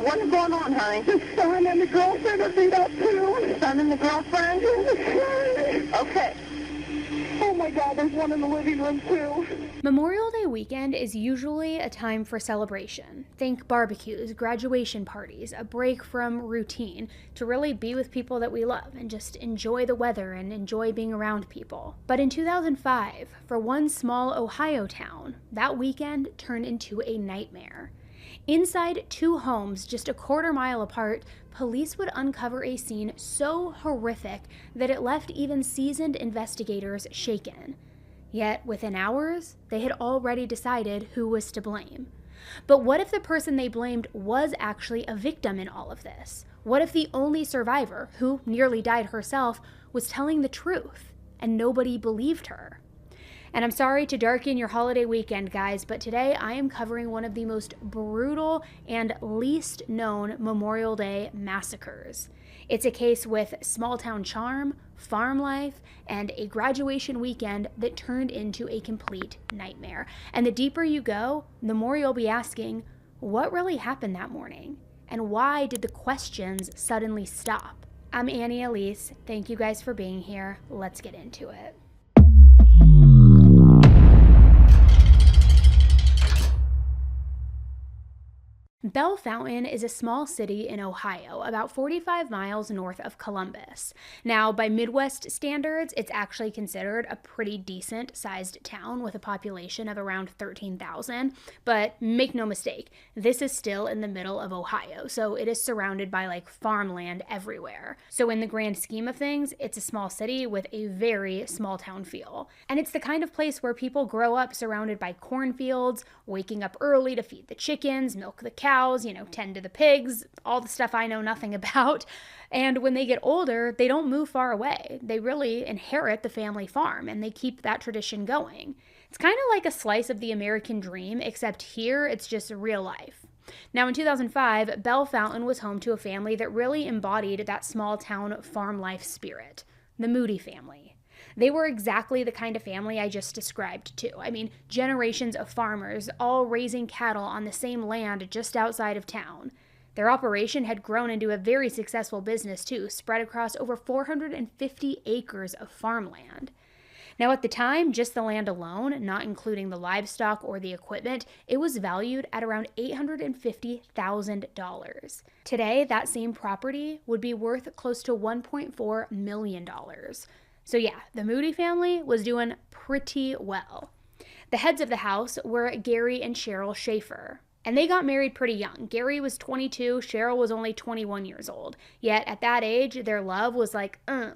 What is going on, honey? The son and the girlfriend are beat up too. The son and the girlfriend? Okay. Oh my God, there's one in the living room too. Memorial Day weekend is usually a time for celebration. Think barbecues, graduation parties, a break from routine to really be with people that we love and just enjoy the weather and enjoy being around people. But in 2005, for one small Ohio town, that weekend turned into a nightmare. Inside two homes just a quarter-mile apart, police would uncover a scene so horrific that it left even seasoned investigators shaken. Yet, within hours, they had already decided who was to blame. But what if the person they blamed was actually a victim in all of this? What if the only survivor, who nearly died herself, was telling the truth, and nobody believed her? And I'm sorry to darken your holiday weekend, guys, but today I am covering one of the most brutal and least known Memorial Day massacres. It's a case with small town charm, farm life, and a graduation weekend that turned into a complete nightmare. And the deeper you go, the more you'll be asking, what really happened that morning? And why did the questions suddenly stop? I'm Annie Elise. Thank you guys for being here. Let's get into it. Belle Fountain is a small city in Ohio, about 45 miles north of Columbus. Now, by Midwest standards, it's actually considered a pretty decent-sized town with a population of around 13,000, but make no mistake, this is still in the middle of Ohio, so it is surrounded by farmland everywhere. So in the grand scheme of things, it's a small city with a very small town feel. And it's the kind of place where people grow up surrounded by cornfields, waking up early to feed the chickens, milk the cows, tend to the pigs, all the stuff I know nothing about. And when they get older, they don't move far away. They really inherit the family farm, and they keep that tradition going. It's kind of like a slice of the American dream, except here it's just real life. Now, in 2005, Belle Fountain was home to a family that really embodied that small town farm life spirit, the Moody family. They were exactly the kind of family I just described too. I mean, generations of farmers, all raising cattle on the same land just outside of town. Their operation had grown into a very successful business too, spread across over 450 acres of farmland. Now at the time, just the land alone, not including the livestock or the equipment, it was valued at around $850,000. Today, that same property would be worth close to $1.4 million. So yeah, the Moody family was doing pretty well. The heads of the house were Gary and Cheryl Schaefer, and they got married pretty young. Gary was 22, Cheryl was only 21 years old. Yet at that age, their love was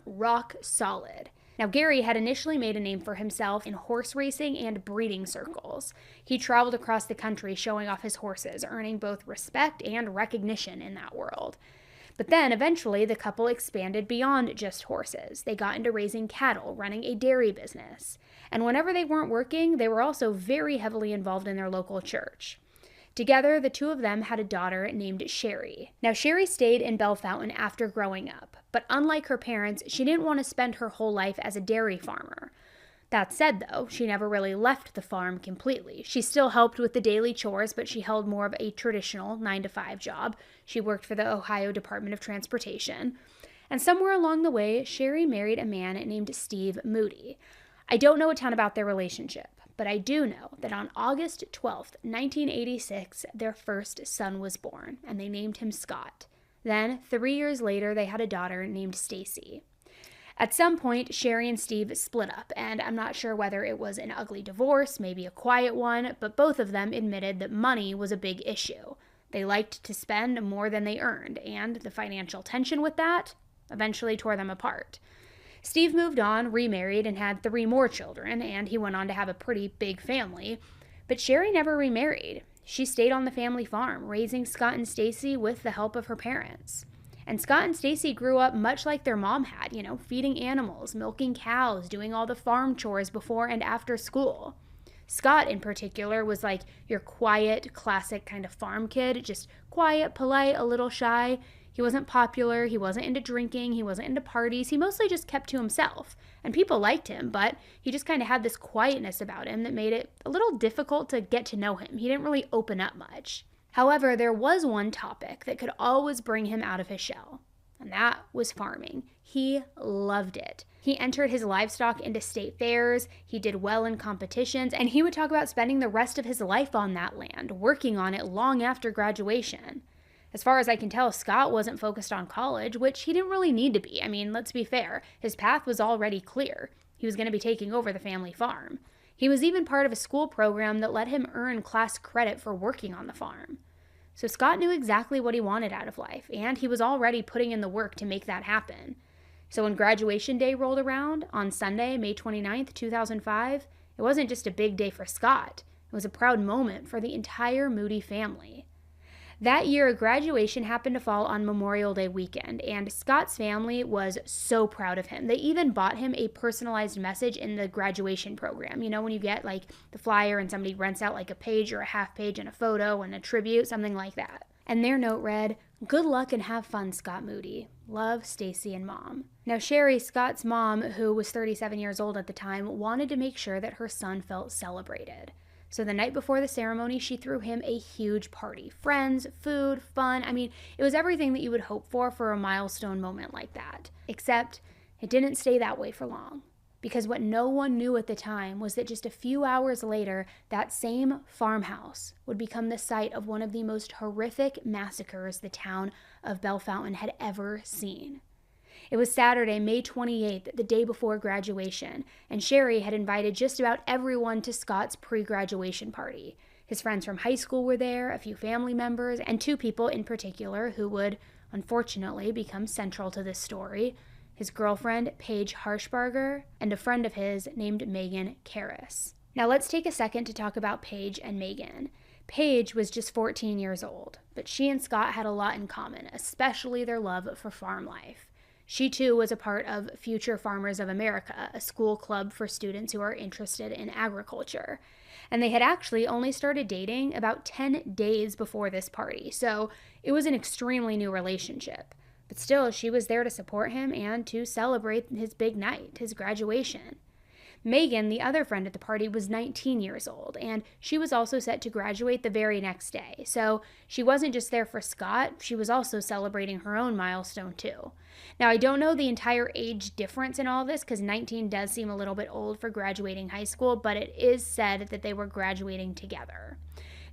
rock solid. Now, Gary had initially made a name for himself in horse racing and breeding circles. He traveled across the country showing off his horses, earning both respect and recognition in that world. But then, eventually, the couple expanded beyond just horses. They got into raising cattle, running a dairy business. And whenever they weren't working, they were also very heavily involved in their local church. Together, the two of them had a daughter named Sherry. Now, Sherry stayed in Belle Fountain after growing up, but unlike her parents, she didn't want to spend her whole life as a dairy farmer. That said, though, she never really left the farm completely. She still helped with the daily chores, but she held more of a traditional 9-to-5 job. She worked for the Ohio Department of Transportation. And somewhere along the way, Sherry married a man named Steve Moody. I don't know a ton about their relationship, but I do know that on August 12th, 1986, their first son was born, and they named him Scott. Then, 3 years later, they had a daughter named Stacy. At some point, Sherry and Steve split up, and I'm not sure whether it was an ugly divorce, maybe a quiet one, but both of them admitted that money was a big issue. They liked to spend more than they earned, and the financial tension with that eventually tore them apart. Steve moved on, remarried, and had 3 more children, and he went on to have a pretty big family. But Sherry never remarried. She stayed on the family farm, raising Scott and Stacy with the help of her parents. And Scott and Stacy grew up much like their mom had, feeding animals, milking cows, doing all the farm chores before and after school. Scott, in particular, was like your quiet, classic kind of farm kid, just quiet, polite, a little shy. He wasn't popular, he wasn't into drinking, he wasn't into parties, he mostly just kept to himself. And people liked him, but he just kind of had this quietness about him that made it a little difficult to get to know him. He didn't really open up much. However, there was one topic that could always bring him out of his shell, and that was farming. He loved it. He entered his livestock into state fairs, he did well in competitions, and he would talk about spending the rest of his life on that land, working on it long after graduation. As far as I can tell, Scott wasn't focused on college, which he didn't really need to be. I mean, let's be fair. His path was already clear. He was going to be taking over the family farm. He was even part of a school program that let him earn class credit for working on the farm. So Scott knew exactly what he wanted out of life, and he was already putting in the work to make that happen. So when graduation day rolled around on Sunday, May 29th, 2005, it wasn't just a big day for Scott. It was a proud moment for the entire Moody family. That year, graduation happened to fall on Memorial Day weekend, and Scott's family was so proud of him. They even bought him a personalized message in the graduation program. You know, when you get like the flyer and somebody rents out like a page or a half page and a photo and a tribute, something like that. And their note read, "Good luck and have fun, Scott Moody. Love, Stacy and Mom." Now, Sherry, Scott's mom, who was 37 years old at the time, wanted to make sure that her son felt celebrated. So the night before the ceremony, she threw him a huge party. Friends, food, fun. I mean, it was everything that you would hope for a milestone moment like that. Except it didn't stay that way for long. Because what no one knew at the time was that just a few hours later, that same farmhouse would become the site of one of the most horrific massacres the town of Bellefontaine had ever seen. It was Saturday, May 28th, the day before graduation, and Sherry had invited just about everyone to Scott's pre-graduation party. His friends from high school were there, a few family members, and two people in particular who would, unfortunately, become central to this story: his girlfriend, Paige Harshbarger, and a friend of his named Megan Karras. Now let's take a second to talk about Paige and Megan. Paige was just 14 years old, but she and Scott had a lot in common, especially their love for farm life. She too was a part of Future Farmers of America, a school club for students who are interested in agriculture. And they had actually only started dating about 10 days before this party, so it was an extremely new relationship. But still, she was there to support him and to celebrate his big night, his graduation. Megan, the other friend at the party, was 19 years old, and she was also set to graduate the very next day. So she wasn't just there for Scott, she was also celebrating her own milestone too. Now, I don't know the entire age difference in all this, because 19 does seem a little bit old for graduating high school, but it is said that they were graduating together.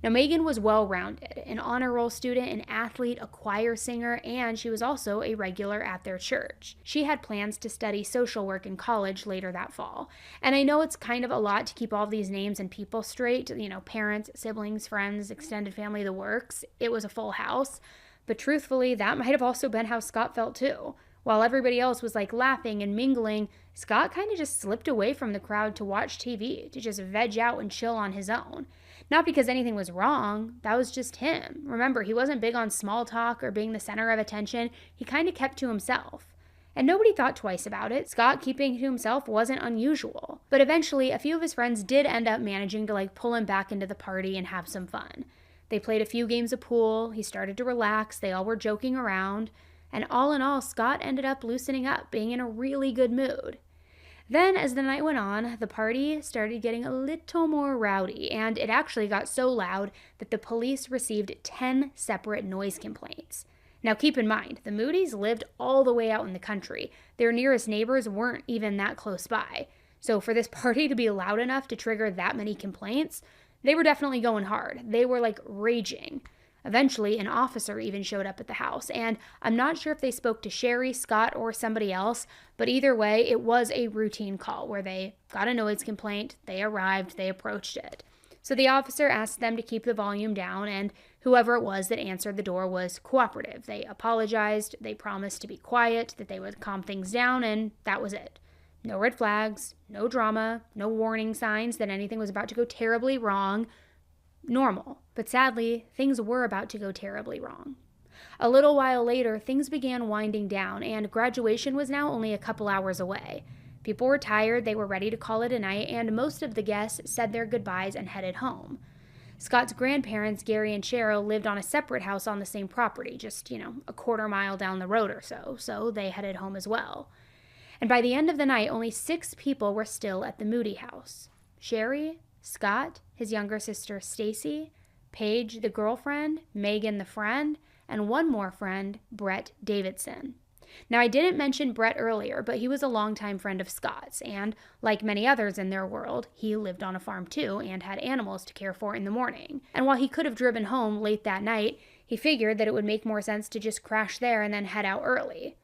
Now, Megan was well-rounded, an honor roll student, an athlete, a choir singer, and she was also a regular at their church. She had plans to study social work in college later that fall. And I know it's kind of a lot to keep all these names and people straight, parents, siblings, friends, extended family, the works. It was a full house. But truthfully, that might have also been how Scott felt too. While everybody else was laughing and mingling, Scott kind of just slipped away from the crowd to watch TV, to just veg out and chill on his own. Not because anything was wrong, that was just him. Remember, he wasn't big on small talk or being the center of attention. He kind of kept to himself. And nobody thought twice about it. Scott keeping to himself wasn't unusual. But eventually, a few of his friends did end up managing to pull him back into the party and have some fun. They played a few games of pool, he started to relax, they all were joking around, and all in all, Scott ended up loosening up, being in a really good mood. Then, as the night went on, the party started getting a little more rowdy, and it actually got so loud that the police received 10 separate noise complaints. Now keep in mind, the Moodys lived all the way out in the country. Their nearest neighbors weren't even that close by. So for this party to be loud enough to trigger that many complaints, they were definitely going hard. They were raging. Eventually, an officer even showed up at the house, and I'm not sure if they spoke to Sherry, Scott, or somebody else, but either way, it was a routine call where they got a noise complaint, they arrived, they approached it. So the officer asked them to keep the volume down, and whoever it was that answered the door was cooperative. They apologized, they promised to be quiet, that they would calm things down, and that was it. No red flags, no drama, no warning signs that anything was about to go terribly wrong. Normal. But sadly, things were about to go terribly wrong. A little while later, things began winding down, and graduation was now only a couple hours away. People were tired, they were ready to call it a night, and most of the guests said their goodbyes and headed home. Scott's grandparents, Gary and Cheryl, lived on a separate house on the same property, just, a quarter mile down the road or so they headed home as well. And by the end of the night, only 6 people were still at the Moody house. Sherry, Scott, his younger sister Stacy, Paige the girlfriend, Megan the friend, and one more friend, Brett Davidson. Now, I didn't mention Brett earlier, but he was a longtime friend of Scott's, and like many others in their world, he lived on a farm too and had animals to care for in the morning. And while he could have driven home late that night, he figured that it would make more sense to just crash there and then head out early.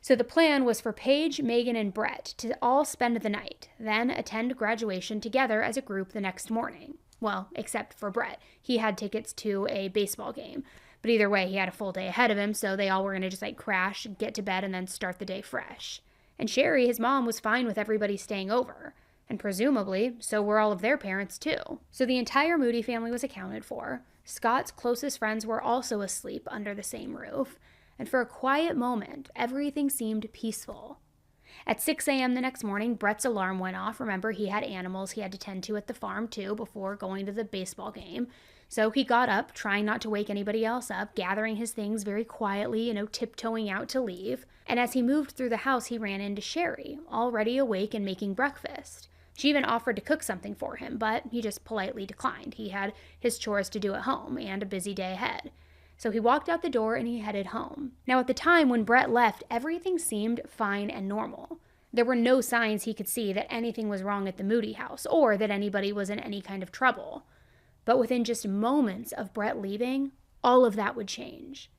So the plan was for Paige, Megan, and Brett to all spend the night, then attend graduation together as a group the next morning. Well, except for Brett. He had tickets to a baseball game. But either way, he had a full day ahead of him, so they all were going to just crash, get to bed, and then start the day fresh. And Sherry, his mom, was fine with everybody staying over. And presumably, so were all of their parents too. So the entire Moody family was accounted for. Scott's closest friends were also asleep under the same roof. And for a quiet moment, everything seemed peaceful. At 6 a.m. the next morning, Brett's alarm went off. Remember, he had animals he had to tend to at the farm too before going to the baseball game. So he got up, trying not to wake anybody else up, gathering his things very quietly, tiptoeing out to leave. And as he moved through the house, he ran into Sherry, already awake and making breakfast. She even offered to cook something for him, but he just politely declined. He had his chores to do at home and a busy day ahead. So he walked out the door and he headed home. Now, at the time when Brett left, everything seemed fine and normal. There were no signs he could see that anything was wrong at the Moody house or that anybody was in any kind of trouble. But within just moments of Brett leaving, all of that would change.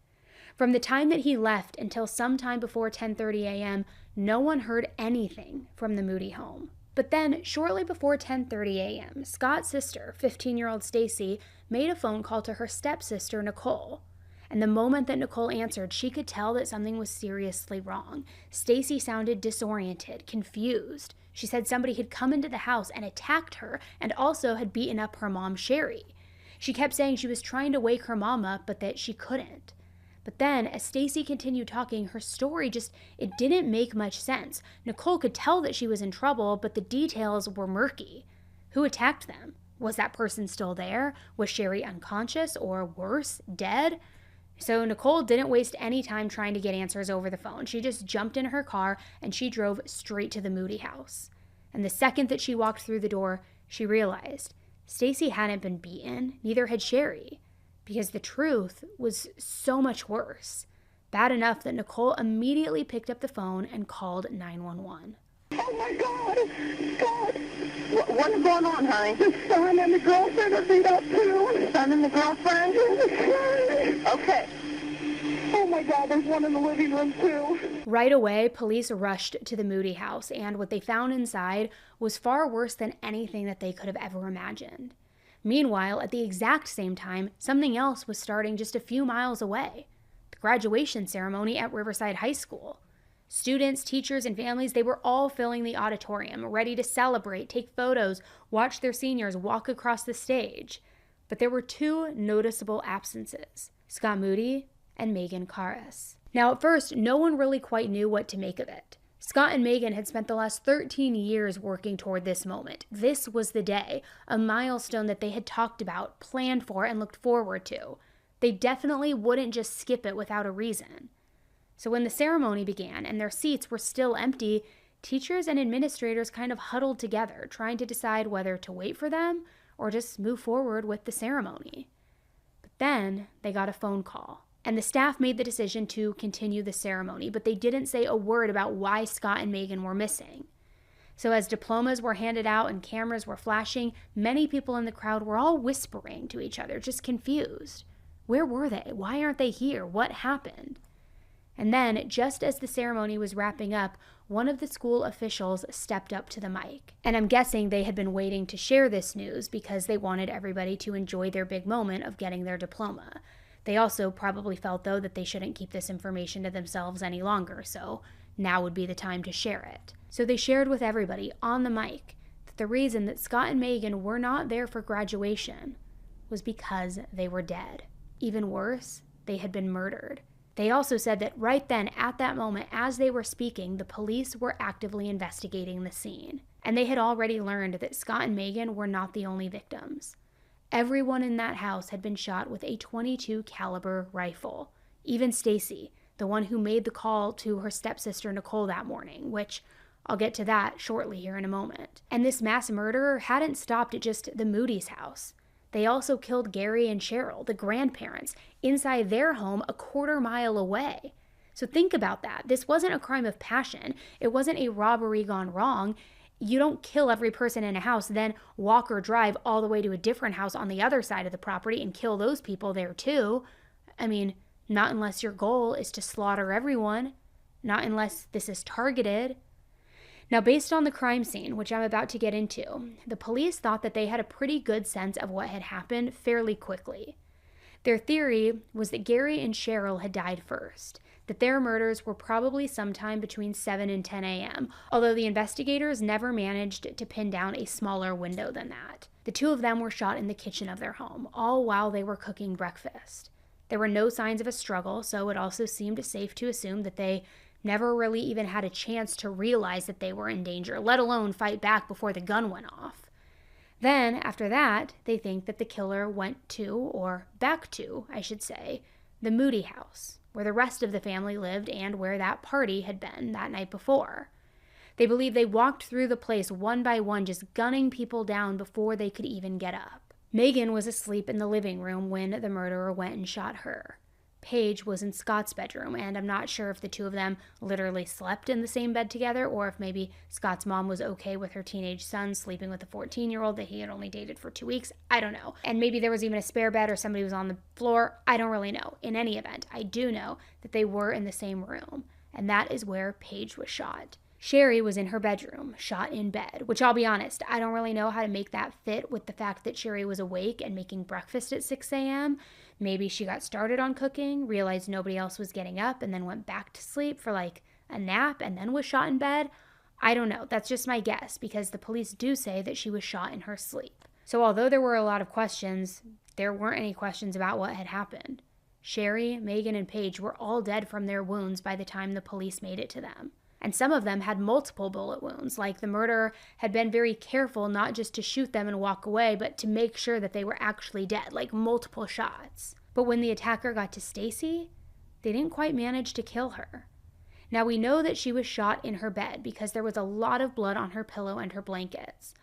From the time that he left until sometime before 10:30 a.m., no one heard anything from the Moody home. But then, shortly before 10:30 a.m., Scott's sister, 15-year-old Stacy, made a phone call to her stepsister, Nicole. And the moment that Nicole answered, she could tell that something was seriously wrong. Stacy sounded disoriented, confused. She said somebody had come into the house and attacked her and also had beaten up her mom, Sherry. She kept saying she was trying to wake her mom up, but that she couldn't. But then, as Stacy continued talking, her story it didn't make much sense. Nicole could tell that she was in trouble, but the details were murky. Who attacked them? Was that person still there? Was Sherry unconscious or worse, dead? So Nicole didn't waste any time trying to get answers over the phone. She just jumped in her car and she drove straight to the Moody house. And the second that she walked through the door, she realized Stacy hadn't been beaten, neither had Sherry, because the truth was so much worse. Bad enough that Nicole immediately picked up the phone and called 911. Oh my God! God! What's going on, honey? The son and the girlfriend are beat up too. The son and the girlfriend? Okay. Oh my God, there's one in the living room too. Right away, police rushed to the Moody house, and what they found inside was far worse than anything that they could have ever imagined. Meanwhile, at the exact same time, something else was starting just a few miles away. The graduation ceremony at Riverside High School. Students, teachers, and families, they were all filling the auditorium, ready to celebrate, take photos, watch their seniors walk across the stage. But there were two noticeable absences, Scott Moody and Megan Karras. Now, at first, no one really quite knew what to make of it. Scott and Megan had spent the last 13 years working toward this moment. This was the day, a milestone that they had talked about, planned for, and looked forward to. They definitely wouldn't just skip it without a reason. So when the ceremony began and their seats were still empty, teachers and administrators kind of huddled together, trying to decide whether to wait for them or just move forward with the ceremony. But then they got a phone call, and the staff made the decision to continue the ceremony, but they didn't say a word about why Scott and Megan were missing. So as diplomas were handed out and cameras were flashing, many people in the crowd were all whispering to each other, just confused. Where were they? Why aren't they here? What happened? And then, just as the ceremony was wrapping up, one of the school officials stepped up to the mic. And I'm guessing they had been waiting to share this news because they wanted everybody to enjoy their big moment of getting their diploma. They also probably felt, though, that they shouldn't keep this information to themselves any longer, so now would be the time to share it. So they shared with everybody on the mic that the reason that Scott and Megan were not there for graduation was because they were dead. Even worse, they had been murdered. They also said that right then, at that moment, as they were speaking, the police were actively investigating the scene. And they had already learned that Scott and Megan were not the only victims. Everyone in that house had been shot with a .22 caliber rifle. Even Stacy, the one who made the call to her stepsister Nicole that morning, which I'll get to that shortly here in a moment. And this mass murderer hadn't stopped at just the Moody's house. they also killed Gary and Cheryl, the grandparents, inside their home a quarter-mile away. So think about that. This wasn't a crime of passion. It wasn't a robbery gone wrong. You don't kill every person in a house, then walk or drive all the way to a different house on the other side of the property and kill those people there too. I mean, not unless your goal is to slaughter everyone. Not unless this is targeted. Now, based on the crime scene, which I'm about to get into, the police thought that they had a pretty good sense of what had happened fairly quickly. Their theory was that Gary and Cheryl had died first, that their murders were probably sometime between 7 and 10 a.m., although the investigators never managed to pin down a smaller window than that. The two of them were shot in the kitchen of their home, all while they were cooking breakfast. There were no signs of a struggle, so it also seemed safe to assume that they never really even had a chance to realize that they were in danger, let alone fight back before the gun went off. Then, after that, they think that the killer went to, or back to, I should say, the Moody house, where the rest of the family lived and where that party had been that night before. They believe they walked through the place one by one, just gunning people down before they could even get up. Megan was asleep in the living room when the murderer went and shot her. Paige was in Scott's bedroom, and I'm not sure if the two of them literally slept in the same bed together or if maybe Scott's mom was okay with her teenage son sleeping with a 14-year-old that he had only dated for 2 weeks. I don't know. And maybe there was even a spare bed or somebody was on the floor. I don't really know. In any event, I do know that they were in the same room, and that is where Paige was shot. Sherry was in her bedroom, shot in bed, which I'll be honest, I don't really know how to make that fit with the fact that Sherry was awake and making breakfast at 6 a.m. Maybe she got started on cooking, realized nobody else was getting up, and then went back to sleep for like a nap and then was shot in bed. I don't know. That's just my guess because the police do say that she was shot in her sleep. So although there were a lot of questions, there weren't any questions about what had happened. Sherry, Megan, and Paige were all dead from their wounds by the time the police made it to them. And some of them had multiple bullet wounds, like the murderer had been very careful not just to shoot them and walk away, but to make sure that they were actually dead, like multiple shots. But when the attacker got to Stacy, they didn't quite manage to kill her. Now we know that she was shot in her bed because there was a lot of blood on her pillow and her blankets.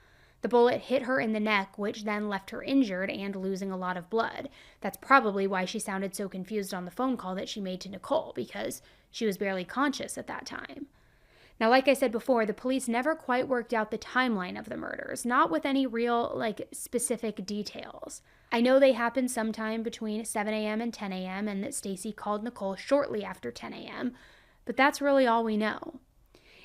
The bullet hit her in the neck, which then left her injured and losing a lot of blood. That's probably why she sounded so confused on the phone call that she made to Nicole, because she was barely conscious at that time. Now, like I said before, the police never quite worked out the timeline of the murders, not with any real, specific details. I know they happened sometime between 7 a.m. and 10 a.m. and that Stacy called Nicole shortly after 10 a.m., but that's really all we know.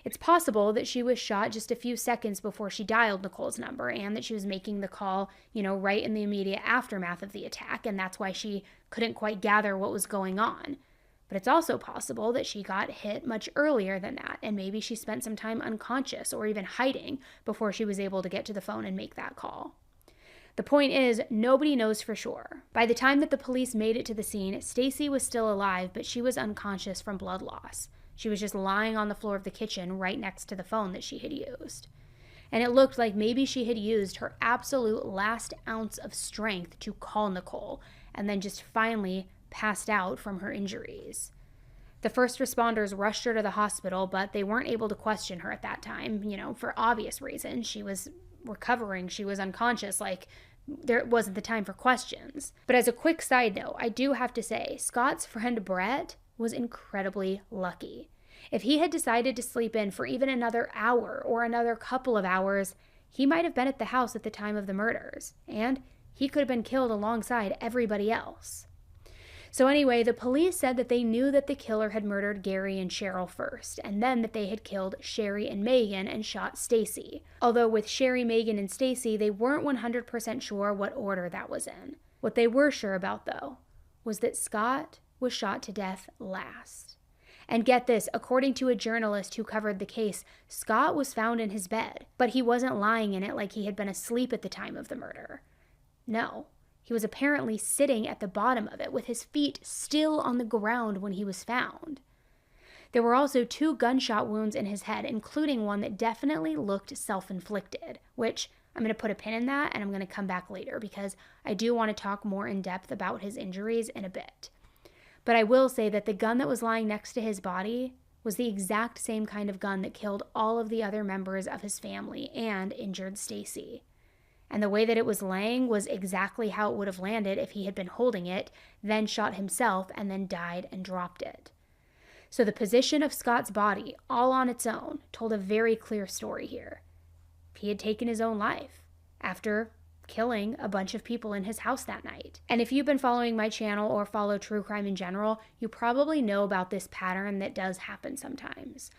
It's possible that she was shot just a few seconds before she dialed Nicole's number and that she was making the call, right in the immediate aftermath of the attack, and that's why she couldn't quite gather what was going on. But it's also possible that she got hit much earlier than that, and maybe she spent some time unconscious or even hiding before she was able to get to the phone and make that call. The point is, nobody knows for sure. By the time that the police made it to the scene, Stacy was still alive, but she was unconscious from blood loss. She was just lying on the floor of the kitchen right next to the phone that she had used. And it looked like maybe she had used her absolute last ounce of strength to call Nicole, and then just finally passed out from her injuries. The first responders rushed her to the hospital, but they weren't able to question her at that time, for obvious reasons. She was recovering, she was unconscious, there wasn't the time for questions. But as a quick side note, I do have to say, Scott's friend Brett was incredibly lucky. If he had decided to sleep in for even another hour or another couple of hours, he might have been at the house at the time of the murders, and he could have been killed alongside everybody else. So anyway, the police said that they knew that the killer had murdered Gary and Cheryl first, and then that they had killed Sherry and Megan and shot Stacy. Although with Sherry, Megan, and Stacy, they weren't 100% sure what order that was in. What they were sure about, though, was that Scott was shot to death last. And get this, according to a journalist who covered the case, Scott was found in his bed, but he wasn't lying in it like he had been asleep at the time of the murder. No. He was apparently sitting at the bottom of it with his feet still on the ground when he was found. There were also 2 gunshot wounds in his head, including one that definitely looked self-inflicted, which I'm going to put a pin in that and I'm going to come back later because I do want to talk more in depth about his injuries in a bit. But I will say that the gun that was lying next to his body was the exact same kind of gun that killed all of the other members of his family and injured Stacy. and the way that it was laying was exactly how it would have landed if he had been holding it, then shot himself, and then died and dropped it. So the position of Scott's body, all on its own, told a very clear story here. He had taken his own life after killing a bunch of people in his house that night. And if you've been following my channel or follow true crime in general, you probably know about this pattern that does happen sometimes.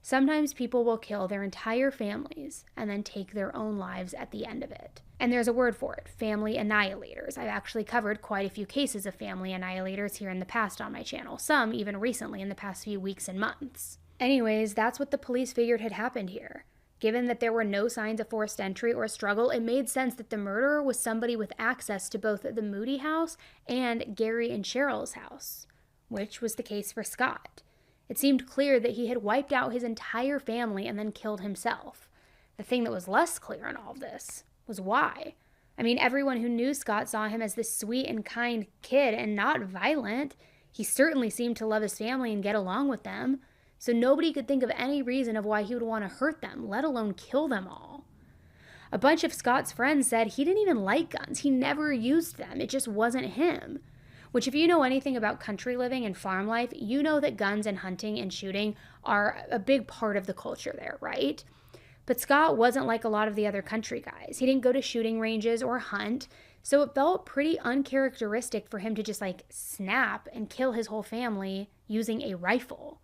Sometimes people will kill their entire families and then take their own lives at the end of it. And there's a word for it, family annihilators. I've actually covered quite a few cases of family annihilators here in the past on my channel, some even recently in the past few weeks and months. Anyways, that's what the police figured had happened here. Given that there were no signs of forced entry or struggle, it made sense that the murderer was somebody with access to both the Moody house and Gary and Cheryl's house, which was the case for Scott. It seemed clear that he had wiped out his entire family and then killed himself. The thing that was less clear in all of this was why. I mean, everyone who knew Scott saw him as this sweet and kind kid and not violent. He certainly seemed to love his family and get along with them. So nobody could think of any reason of why he would want to hurt them, let alone kill them all. A bunch of Scott's friends said he didn't even like guns. He never used them. It just wasn't him. Which, if you know anything about country living and farm life, you know that guns and hunting and shooting are a big part of the culture there, right? But Scott wasn't like a lot of the other country guys. He didn't go to shooting ranges or hunt, so it felt pretty uncharacteristic for him to just snap and kill his whole family using a rifle.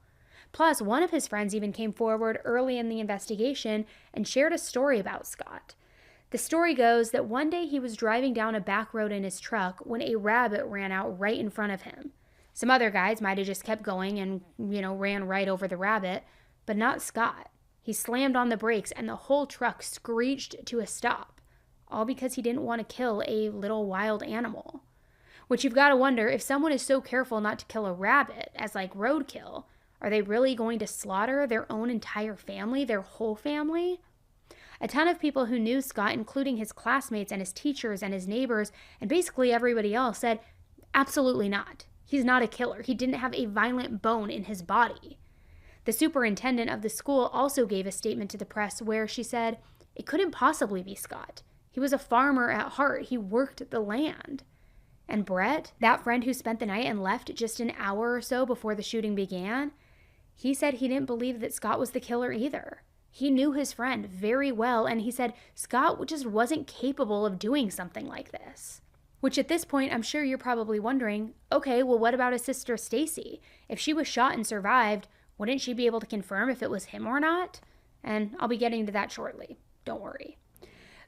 Plus, one of his friends even came forward early in the investigation and shared a story about Scott. The story goes that one day he was driving down a back road in his truck when a rabbit ran out right in front of him. Some other guys might have just kept going and, ran right over the rabbit, but not Scott. He slammed on the brakes and the whole truck screeched to a stop, all because he didn't want to kill a little wild animal. Which you've got to wonder, if someone is so careful not to kill a rabbit as roadkill, are they really going to slaughter their own entire family, their whole family? A ton of people who knew Scott, including his classmates and his teachers and his neighbors, and basically everybody else, said, absolutely not. He's not a killer. He didn't have a violent bone in his body. The superintendent of the school also gave a statement to the press where she said, it couldn't possibly be Scott. He was a farmer at heart. He worked the land. And Brett, that friend who spent the night and left just an hour or so before the shooting began, he said he didn't believe that Scott was the killer either. He knew his friend very well, and he said Scott just wasn't capable of doing something like this. Which at this point, I'm sure you're probably wondering, okay, well, what about his sister Stacy? If she was shot and survived, wouldn't she be able to confirm if it was him or not? And I'll be getting to that shortly. Don't worry.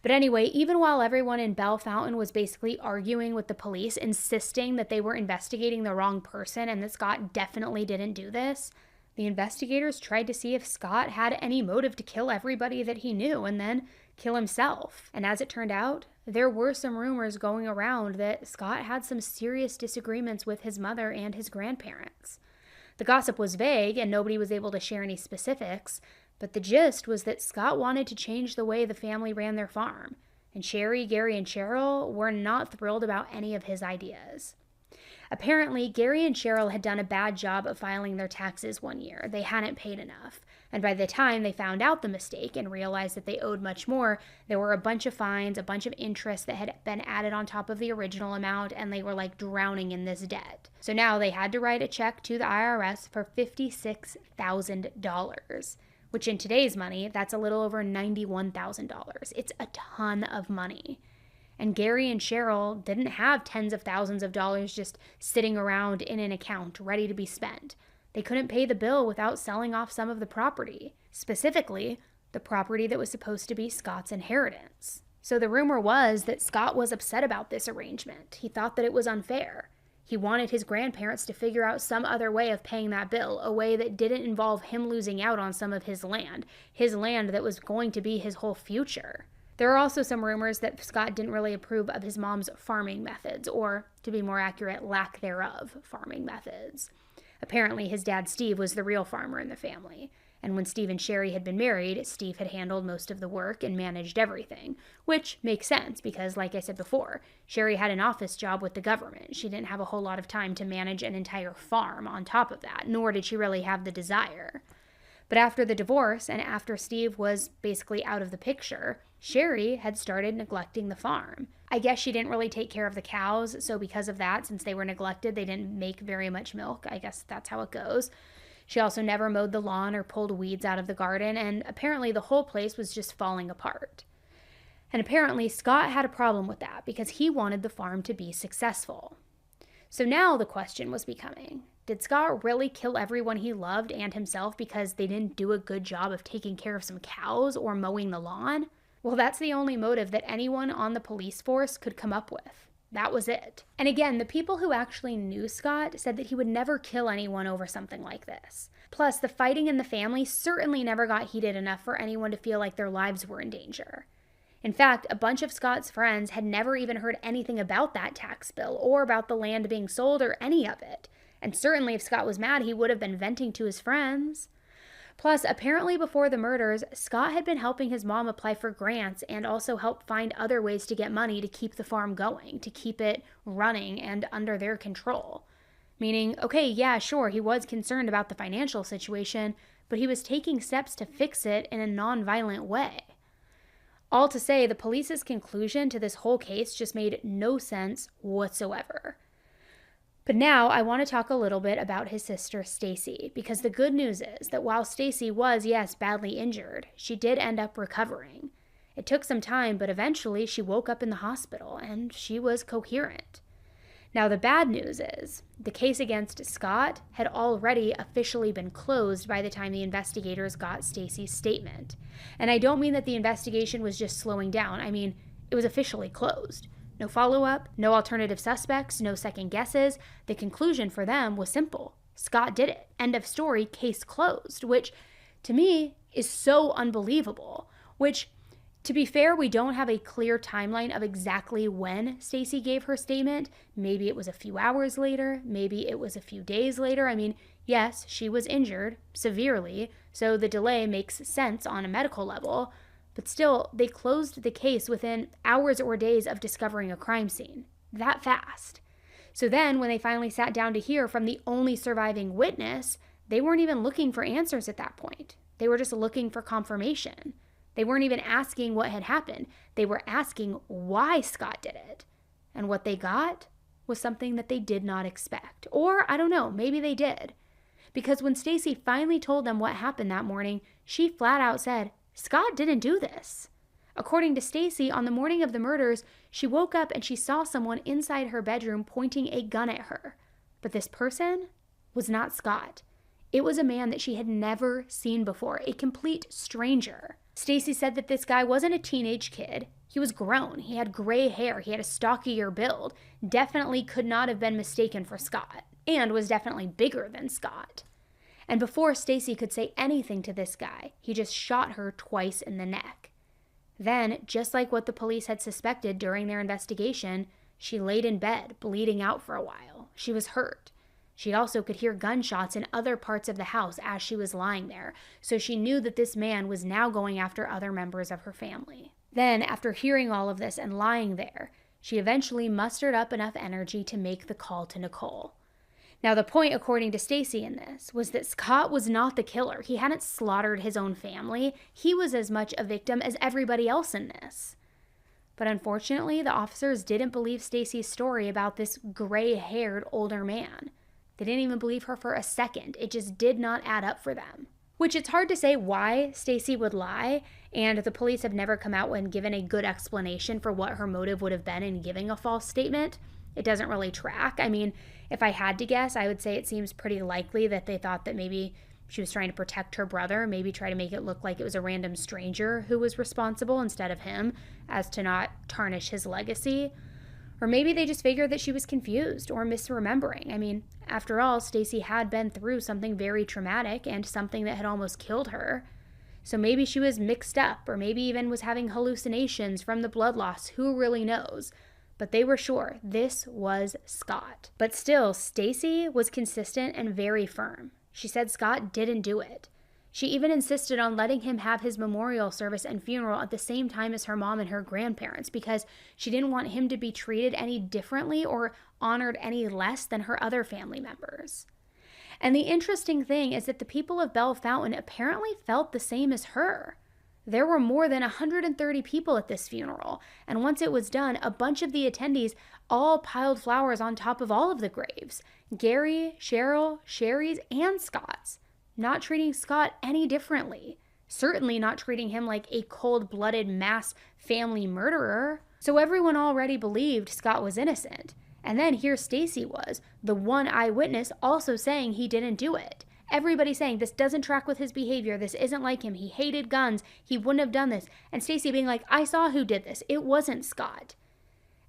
But anyway, even while everyone in Bell Fountain was basically arguing with the police, insisting that they were investigating the wrong person and that Scott definitely didn't do this, the investigators tried to see if Scott had any motive to kill everybody that he knew and then kill himself. And as it turned out, there were some rumors going around that Scott had some serious disagreements with his mother and his grandparents. The gossip was vague and nobody was able to share any specifics, but the gist was that Scott wanted to change the way the family ran their farm, and Sherry, Gary, and Cheryl were not thrilled about any of his ideas. Apparently, Gary and Cheryl had done a bad job of filing their taxes one year. They hadn't paid enough. And by the time they found out the mistake and realized that they owed much more, there were a bunch of fines, a bunch of interest that had been added on top of the original amount, and they were drowning in this debt. So now they had to write a check to the IRS for $56,000, which in today's money, that's a little over $91,000. It's a ton of money. And Gary and Cheryl didn't have tens of thousands of dollars just sitting around in an account ready to be spent. They couldn't pay the bill without selling off some of the property, specifically the property that was supposed to be Scott's inheritance. So the rumor was that Scott was upset about this arrangement. He thought that it was unfair. He wanted his grandparents to figure out some other way of paying that bill, a way that didn't involve him losing out on some of his land that was going to be his whole future. There are also some rumors that Scott didn't really approve of his mom's farming methods, or, to be more accurate, lack thereof farming methods. Apparently, his dad Steve was the real farmer in the family, and when Steve and Sherry had been married, Steve had handled most of the work and managed everything, which makes sense because, like I said before, Sherry had an office job with the government. She didn't have a whole lot of time to manage an entire farm on top of that, nor did she really have the desire. But after the divorce and after Steve was basically out of the picture, Sherry had started neglecting the farm. I guess she didn't really take care of the cows, so because of that, since they were neglected, they didn't make very much milk. I guess that's how it goes. She also never mowed the lawn or pulled weeds out of the garden, and apparently the whole place was just falling apart. And apparently Scott had a problem with that because he wanted the farm to be successful. So now the question was becoming, did Scott really kill everyone he loved and himself because they didn't do a good job of taking care of some cows or mowing the lawn? Well, that's the only motive that anyone on the police force could come up with. That was it. And again, the people who actually knew Scott said that he would never kill anyone over something like this. Plus, the fighting in the family certainly never got heated enough for anyone to feel like their lives were in danger. In fact, a bunch of Scott's friends had never even heard anything about that tax bill or about the land being sold or any of it. And certainly if Scott was mad, he would have been venting to his friends. Plus, apparently before the murders, Scott had been helping his mom apply for grants and also help find other ways to get money to keep the farm going, to keep it running and under their control. Meaning, okay, yeah, sure, he was concerned about the financial situation, but he was taking steps to fix it in a non-violent way. All to say, the police's conclusion to this whole case just made no sense whatsoever. But now I want to talk a little bit about his sister Stacy, because the good news is that while Stacy was, yes, badly injured, she did end up recovering. It took some time, but eventually she woke up in the hospital and she was coherent. Now the bad news is, the case against Scott had already officially been closed by the time the investigators got Stacy's statement. And I don't mean that the investigation was just slowing down, I mean, it was officially closed. No follow-up, no alternative suspects, no second guesses. The conclusion for them was simple. Scott did it. End of story, case closed, which to me is so unbelievable. Which, to be fair, we don't have a clear timeline of exactly when Stacy gave her statement. Maybe it was a few hours later, maybe it was a few days later. I mean, yes, she was injured severely, so the delay makes sense on a medical level. But still, they closed the case within hours or days of discovering a crime scene. That fast. So then, when they finally sat down to hear from the only surviving witness, they weren't even looking for answers at that point. They were just looking for confirmation. They weren't even asking what had happened. They were asking why Scott did it. And what they got was something that they did not expect. Or, I don't know, maybe they did. Because when Stacy finally told them what happened that morning, she flat out said, Scott didn't do this. According to Stacy, on the morning of the murders, she woke up and she saw someone inside her bedroom pointing a gun at her. But this person was not Scott. It was a man that she had never seen before, a complete stranger. Stacy said that this guy wasn't a teenage kid. He was grown. He had gray hair. He had a stockier build. Definitely could not have been mistaken for Scott, and was definitely bigger than Scott. And before Stacy could say anything to this guy, he just shot her twice in the neck. Then, just like what the police had suspected during their investigation, she laid in bed, bleeding out for a while. She was hurt. She also could hear gunshots in other parts of the house as she was lying there, so she knew that this man was now going after other members of her family. Then, after hearing all of this and lying there, she eventually mustered up enough energy to make the call to Nicole. Now, the point, according to Stacy in this, was that Scott was not the killer. He hadn't slaughtered his own family. He was as much a victim as everybody else in this. But unfortunately, the officers didn't believe Stacy's story about this gray-haired older man. They didn't even believe her for a second. It just did not add up for them. Which it's hard to say why Stacy would lie, and the police have never come out and given a good explanation for what her motive would have been in giving a false statement. It doesn't really track. I mean, if I had to guess, I would say it seems pretty likely that they thought that maybe she was trying to protect her brother, maybe try to make it look like it was a random stranger who was responsible instead of him, as to not tarnish his legacy. Or maybe they just figured that she was confused or misremembering. I mean, after all, Stacy had been through something very traumatic and something that had almost killed her. So maybe she was mixed up, or maybe even was having hallucinations from the blood loss. Who really knows? But they were sure this was Scott. But still, Stacy was consistent and very firm. She said Scott didn't do it. She even insisted on letting him have his memorial service and funeral at the same time as her mom and her grandparents because she didn't want him to be treated any differently or honored any less than her other family members. And the interesting thing is that the people of Belle Fountain apparently felt the same as her. There were more than 130 people at this funeral, and once it was done, a bunch of the attendees all piled flowers on top of all of the graves. Gary, Cheryl, Sherry's, and Scott's, not treating Scott any differently. Certainly not treating him like a cold-blooded mass family murderer. So everyone already believed Scott was innocent. And then here Stacy was, the one eyewitness, also saying he didn't do it. Everybody saying this doesn't track with his behavior, this isn't like him, he hated guns, he wouldn't have done this. And Stacy being like, I saw who did this, it wasn't Scott.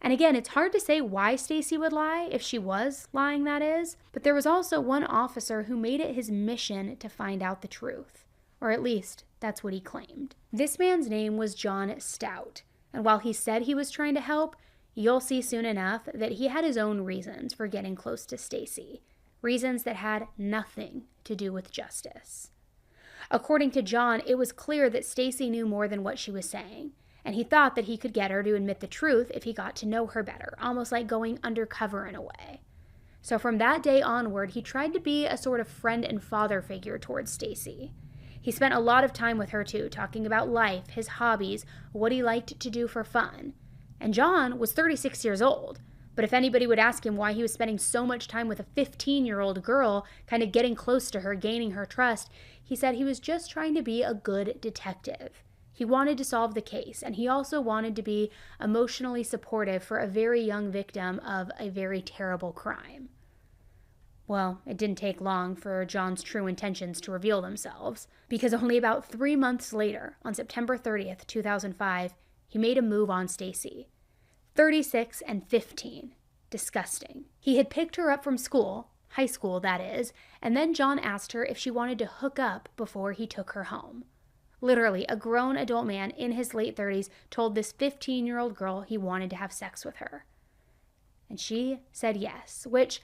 And again, it's hard to say why Stacy would lie, if she was lying, that is. But there was also one officer who made it his mission to find out the truth. Or at least, that's what he claimed. This man's name was John Stout. And while he said he was trying to help, you'll see soon enough that he had his own reasons for getting close to Stacy. Reasons that had nothing to do with justice. According to John, it was clear that Stacy knew more than what she was saying, and he thought that he could get her to admit the truth if he got to know her better, almost like going undercover in a way. So from that day onward, he tried to be a sort of friend and father figure towards Stacy. He spent a lot of time with her too, talking about life, his hobbies, what he liked to do for fun. And John was 36 years old. But if anybody would ask him why he was spending so much time with a 15-year-old girl, kind of getting close to her, gaining her trust, he said he was just trying to be a good detective. He wanted to solve the case, and he also wanted to be emotionally supportive for a very young victim of a very terrible crime. Well, it didn't take long for John's true intentions to reveal themselves, because only about 3 months later, on September 30th, 2005, he made a move on Stacy. 36 and 15. Disgusting. He had picked her up from school, high school that is, and then John asked her if she wanted to hook up before he took her home. Literally, a grown adult man in his late 30s told this 15-year-old girl he wanted to have sex with her. And she said yes, which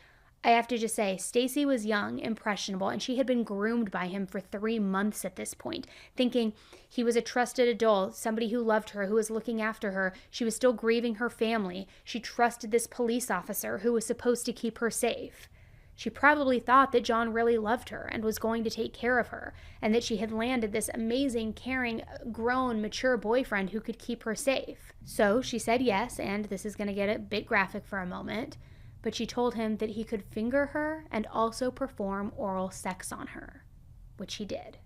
I have to just say, Stacy was young, impressionable, and she had been groomed by him for 3 months at this point, thinking he was a trusted adult, somebody who loved her, who was looking after her. She was still grieving her family. She trusted this police officer who was supposed to keep her safe. She probably thought that John really loved her and was going to take care of her, and that she had landed this amazing, caring, grown, mature boyfriend who could keep her safe. So she said yes, and this is going to get a bit graphic for a moment, but she told him that he could finger her and also perform oral sex on her, which he did.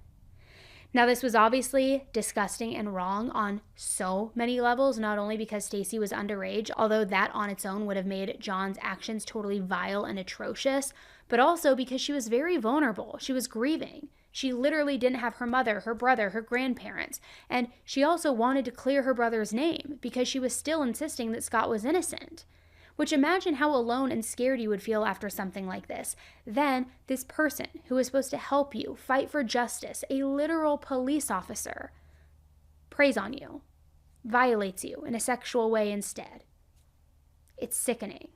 Now, this was obviously disgusting and wrong on so many levels, not only because Stacy was underage, although that on its own would have made John's actions totally vile and atrocious, but also because she was very vulnerable. She was grieving. She literally didn't have her mother, her brother, her grandparents, and she also wanted to clear her brother's name because she was still insisting that Scott was innocent. Which, imagine how alone and scared you would feel after something like this. Then, this person who was supposed to help you fight for justice, a literal police officer, preys on you, violates you in a sexual way instead. It's sickening.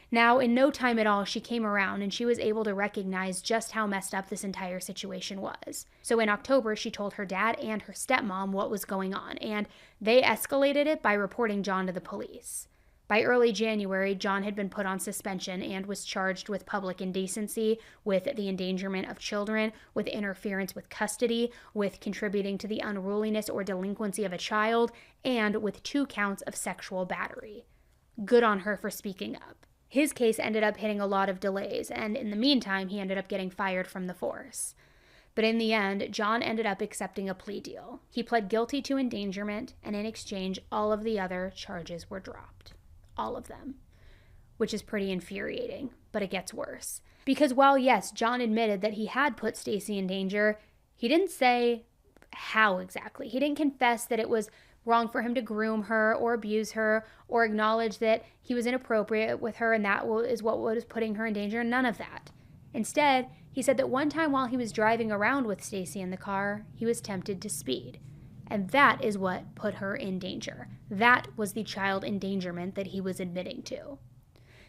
Now, in no time at all, she came around and she was able to recognize just how messed up this entire situation was. So in October, she told her dad and her stepmom what was going on, and they escalated it by reporting John to the police. By early January, John had been put on suspension and was charged with public indecency, with the endangerment of children, with interference with custody, with contributing to the unruliness or delinquency of a child, and with 2 counts of sexual battery. Good on her for speaking up. His case ended up hitting a lot of delays, and in the meantime, he ended up getting fired from the force. But in the end, John ended up accepting a plea deal. He pled guilty to endangerment, and in exchange, all of the other charges were dropped. All of them, which is pretty infuriating, but it gets worse. Because while, yes, John admitted that he had put Stacy in danger, he didn't say how exactly. He didn't confess that it was wrong for him to groom her or abuse her or acknowledge that he was inappropriate with her and that is what was putting her in danger. None of that. Instead, he said that one time while he was driving around with Stacy in the car, he was tempted to speed. And that is what put her in danger. That was the child endangerment that he was admitting to.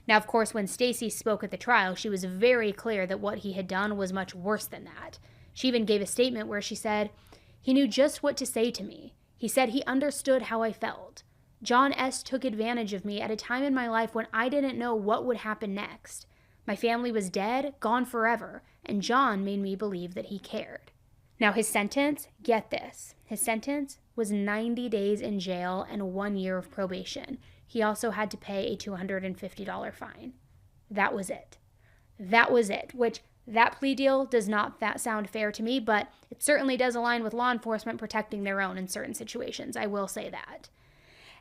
Now, of course, when Stacy spoke at the trial, she was very clear that what he had done was much worse than that. She even gave a statement where she said, "He knew just what to say to me. He said he understood how I felt. John S. took advantage of me at a time in my life when I didn't know what would happen next. My family was dead, gone forever, and John made me believe that he cared. Now his sentence, get this, his sentence was 90 days in jail and 1 year of probation. He also had to pay a $250 fine. That was it. That was it, which that plea deal does not sound fair to me, but it certainly does align with law enforcement protecting their own in certain situations. I will say that.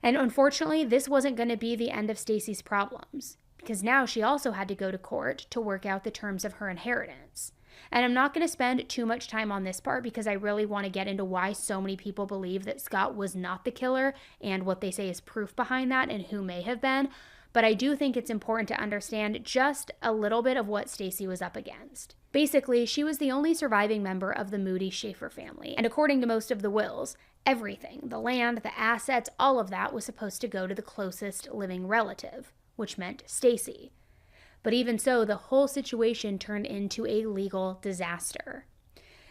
And unfortunately, this wasn't going to be the end of Stacy's problems, because now she also had to go to court to work out the terms of her inheritance. And I'm not going to spend too much time on this part because I really want to get into why so many people believe that Scott was not the killer and what they say is proof behind that and who may have been. But I do think it's important to understand just a little bit of what Stacy was up against. Basically, she was the only surviving member of the Moody Schaefer family, and according to most of the wills, everything, the land, the assets, all of that was supposed to go to the closest living relative, which meant Stacy. But even so, the whole situation turned into a legal disaster.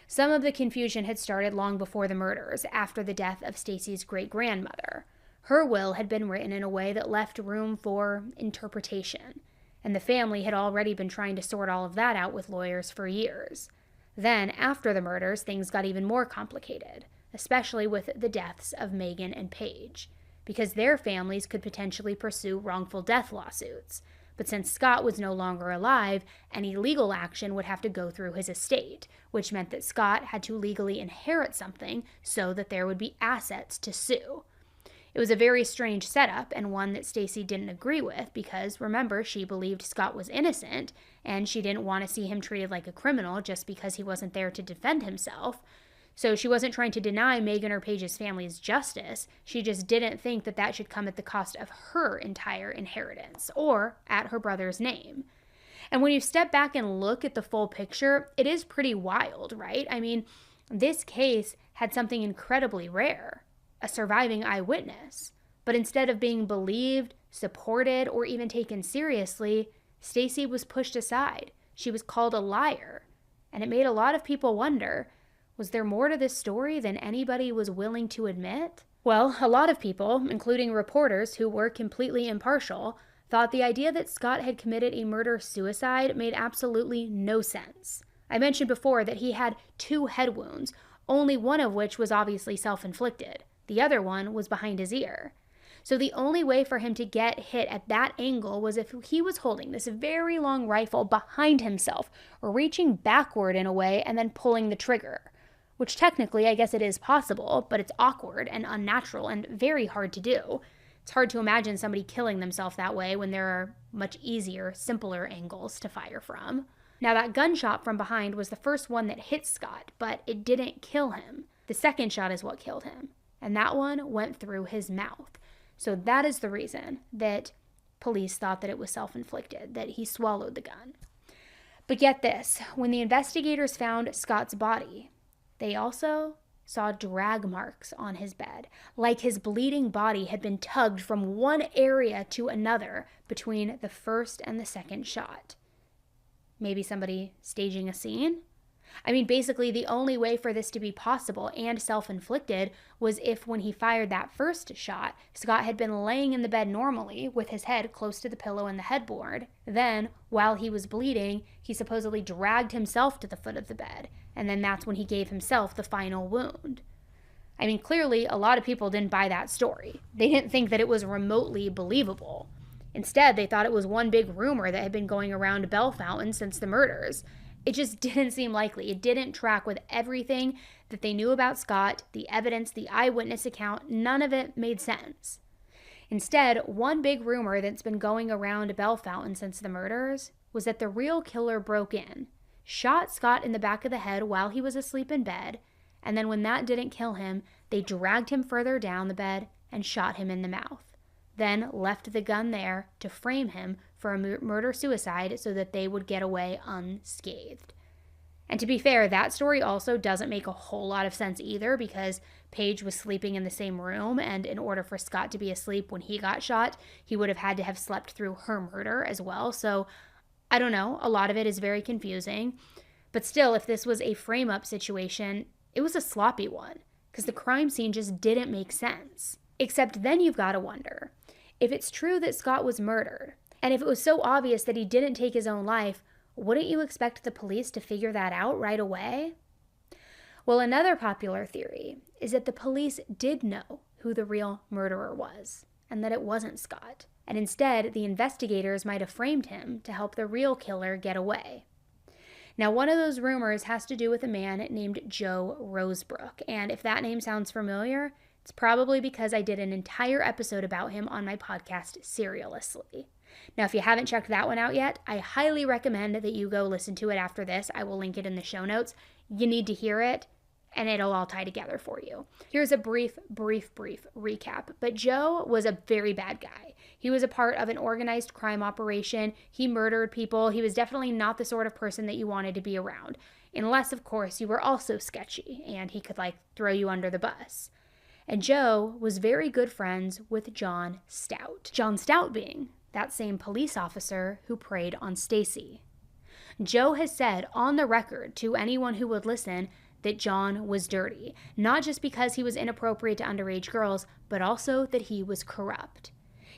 Some of the confusion had started long before the murders, after the death of Stacy's great-grandmother. Her will had been written in a way that left room for interpretation, and the family had already been trying to sort all of that out with lawyers for years. Then, after the murders, things got even more complicated, especially with the deaths of Megan and Paige, because their families could potentially pursue wrongful death lawsuits. But since Scott was no longer alive, any legal action would have to go through his estate, which meant that Scott had to legally inherit something so that there would be assets to sue. It was a very strange setup, and one that Stacy didn't agree with because, remember, she believed Scott was innocent, and she didn't want to see him treated like a criminal just because he wasn't there to defend himself. So she wasn't trying to deny Megan or Paige's family's justice. She just didn't think that that should come at the cost of her entire inheritance or at her brother's name. And when you step back and look at the full picture, it is pretty wild, right? I mean, this case had something incredibly rare, a surviving eyewitness. But instead of being believed, supported, or even taken seriously, Stacy was pushed aside. She was called a liar. And it made a lot of people wonder, was there more to this story than anybody was willing to admit? Well, a lot of people, including reporters who were completely impartial, thought the idea that Scott had committed a murder-suicide made absolutely no sense. I mentioned before that he had 2 head wounds, only one of which was obviously self-inflicted. The other one was behind his ear. So the only way for him to get hit at that angle was if he was holding this very long rifle behind himself, or reaching backward in a way and then pulling the trigger. Which technically, I guess it is possible, but it's awkward and unnatural and very hard to do. It's hard to imagine somebody killing themselves that way when there are much easier, simpler angles to fire from. Now, that gunshot from behind was the first one that hit Scott, but it didn't kill him. The second shot is what killed him, and that one went through his mouth. So that is the reason that police thought that it was self-inflicted, that he swallowed the gun. But get this, when the investigators found Scott's body, they also saw drag marks on his bed, like his bleeding body had been tugged from one area to another between the first and the second shot. Maybe somebody staging a scene? I mean, basically the only way for this to be possible and self-inflicted was if when he fired that first shot, Scott had been laying in the bed normally with his head close to the pillow and the headboard. Then, while he was bleeding, he supposedly dragged himself to the foot of the bed, and then that's when he gave himself the final wound. I mean, clearly a lot of people didn't buy that story. They didn't think that it was remotely believable. Instead, they thought it was one big rumor that had been going around Bell Fountain since the murders. It just didn't seem likely. It didn't track with everything that they knew about Scott, the evidence, the eyewitness account. None of it made sense. Instead, one big rumor that's been going around Bell Fountain since the murders was that the real killer broke in, shot Scott in the back of the head while he was asleep in bed, and then when that didn't kill him, they dragged him further down the bed and shot him in the mouth. Then left the gun there to frame him for a murder-suicide so that they would get away unscathed. And to be fair, that story also doesn't make a whole lot of sense either, because Paige was sleeping in the same room, and in order for Scott to be asleep when he got shot, he would have had to have slept through her murder as well. So, I don't know, a lot of it is very confusing. But still, if this was a frame-up situation, it was a sloppy one, because the crime scene just didn't make sense. Except then you've got to wonder, if it's true that Scott was murdered, And if it was so obvious that he didn't take his own life, wouldn't you expect the police to figure that out right away? Well, another popular theory is that the police did know who the real murderer was, and that it wasn't Scott. And instead, the investigators might have framed him to help the real killer get away. Now, one of those rumors has to do with a man named Joe Rosebrook, and if that name sounds familiar, it's probably because I did an entire episode about him on my podcast, Serialously. Now, if you haven't checked that one out yet, I highly recommend that you go listen to it after this. I will link it in the show notes. You need to hear it, and it'll all tie together for you. Here's a brief recap. But Joe was a very bad guy. He was a part of an organized crime operation. He murdered people. He was definitely not the sort of person that you wanted to be around. Unless, of course, you were also sketchy, and he could, throw you under the bus. And Joe was very good friends with John Stout. John Stout being that same police officer who preyed on Stacy. Joe has said on the record to anyone who would listen that John was dirty, not just because he was inappropriate to underage girls, but also that he was corrupt.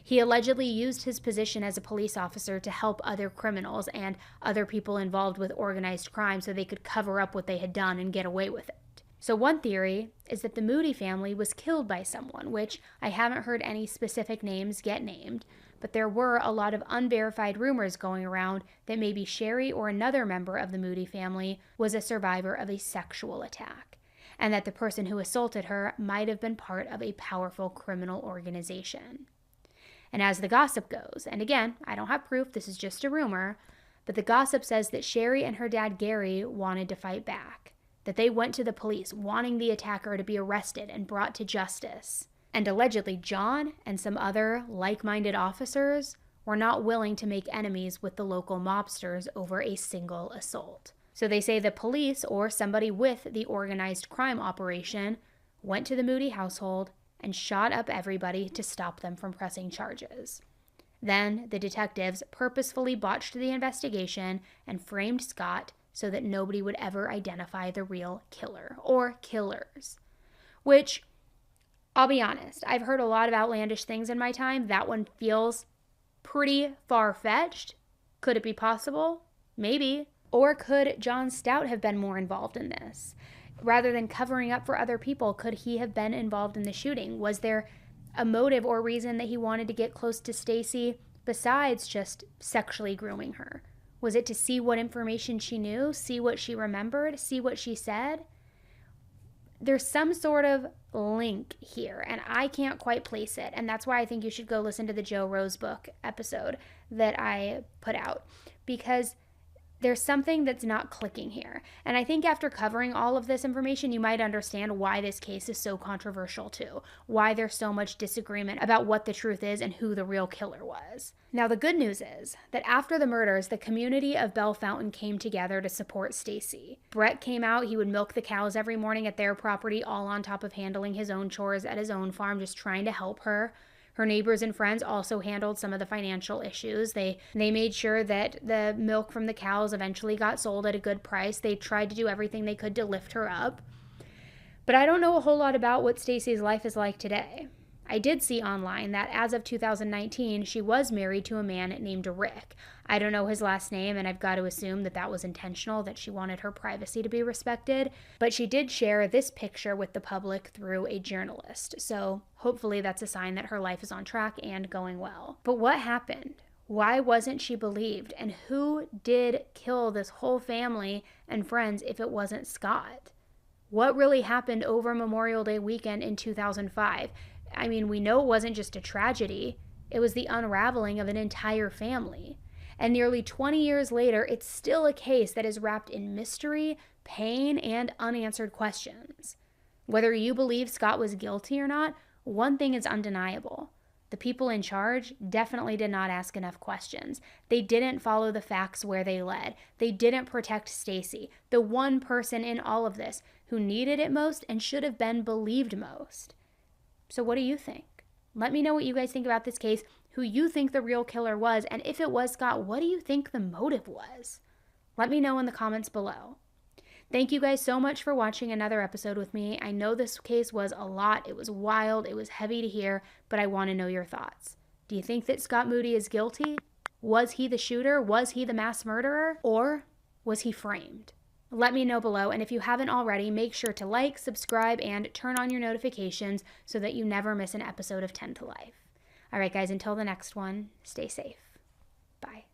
He allegedly used his position as a police officer to help other criminals and other people involved with organized crime so they could cover up what they had done and get away with it. So one theory is that the Moody family was killed by someone, which I haven't heard any specific names get named, but there were a lot of unverified rumors going around that maybe Sherry or another member of the Moody family was a survivor of a sexual attack, and that the person who assaulted her might have been part of a powerful criminal organization. And as the gossip goes, and again, I don't have proof, this is just a rumor, but the gossip says that Sherry and her dad Gary wanted to fight back, that they went to the police wanting the attacker to be arrested and brought to justice. And allegedly John and some other like-minded officers were not willing to make enemies with the local mobsters over a single assault. So they say the police or somebody with the organized crime operation went to the Moody household and shot up everybody to stop them from pressing charges. Then the detectives purposefully botched the investigation and framed Scott so that nobody would ever identify the real killer or killers. Which, I'll be honest, I've heard a lot of outlandish things in my time. That one feels pretty far-fetched. Could it be possible? Maybe. Or could John Stout have been more involved in this? Rather than covering up for other people, could he have been involved in the shooting? Was there a motive or reason that he wanted to get close to Stacy besides just sexually grooming her? Was it to see what information she knew, see what she remembered, see what she said? There's some sort of link here, and I can't quite place it. And that's why I think you should go listen to the Joe Rosebrook episode that I put out, because there's something that's not clicking here. And I think after covering all of this information, you might understand why this case is so controversial too, why there's so much disagreement about what the truth is and who the real killer was. Now, the good news is that after the murders, the community of Bell Fountain came together to support Stacy. Brett came out. He would milk the cows every morning at their property, all on top of handling his own chores at his own farm, just trying to help her. Her neighbors and friends also handled some of the financial issues. They made sure that the milk from the cows eventually got sold at a good price. They tried to do everything they could to lift her up. But I don't know a whole lot about what Stacy's life is like today. I did see online that as of 2019, she was married to a man named Rick. I don't know his last name, and I've got to assume that that was intentional, that she wanted her privacy to be respected. But she did share this picture with the public through a journalist. So hopefully that's a sign that her life is on track and going well. But what happened? Why wasn't she believed? And who did kill this whole family and friends if it wasn't Scott? What really happened over Memorial Day weekend in 2005? I mean, we know it wasn't just a tragedy. It was the unraveling of an entire family. And nearly 20 years later, it's still a case that is wrapped in mystery, pain, and unanswered questions. Whether you believe Scott was guilty or not, one thing is undeniable. The people in charge definitely did not ask enough questions. They didn't follow the facts where they led. They didn't protect Stacy, the one person in all of this who needed it most and should have been believed most. So what do you think? Let me know what you guys think about this case, who you think the real killer was, and if it was Scott, what do you think the motive was? Let me know in the comments below. Thank you guys so much for watching another episode with me. I know this case was a lot. It was wild. It was heavy to hear, but I want to know your thoughts. Do you think that Scott Moody is guilty? Was he the shooter? Was he the mass murderer? Or was he framed? Let me know below, and if you haven't already, make sure to like, subscribe, and turn on your notifications so that you never miss an episode of 10 to Life. All right, guys, until the next one, stay safe. Bye.